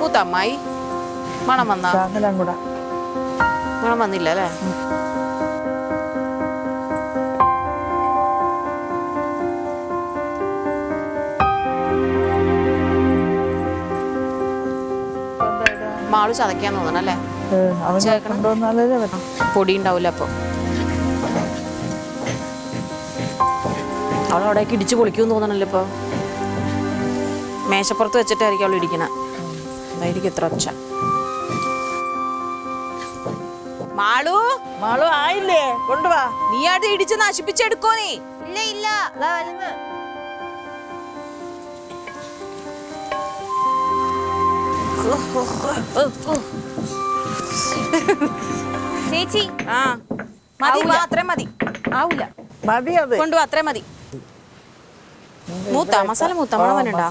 മൂത്തമ്മായി മണം വന്നാ? മണം വന്നില്ല അല്ലേ? മാളു ചതയ്ക്കാൻ തോന്നണല്ലേ? പൊടി ഉണ്ടാവില്ല അപ്പൊ. അവളവിടേക്ക് ഇടിച്ചു പൊളിക്കുമെന്ന് തോന്നണല്ലോ ഇപ്പൊ. മേശപ്പുറത്ത് വെച്ചിട്ടായിരിക്കും അവൾ ഇടിക്കണ. അതായിരിക്കും ഇത്ര ഒച്ച. മാളു മാളു ആയില്ലേ? കൊണ്ടുവാ. നീ അത് ഇടിച്ച് നശിപ്പിച്ചെടുക്കോ? നീ ഇല്ല ഇല്ല. ചേച്ചി ആ മതി, അത്രയും മതി. ആവൂല, മതി. അത് കൊണ്ടുവാ, അത്രയും മതി. മൂത്ത മസാല മൂത്ത മണം വരണ്ട.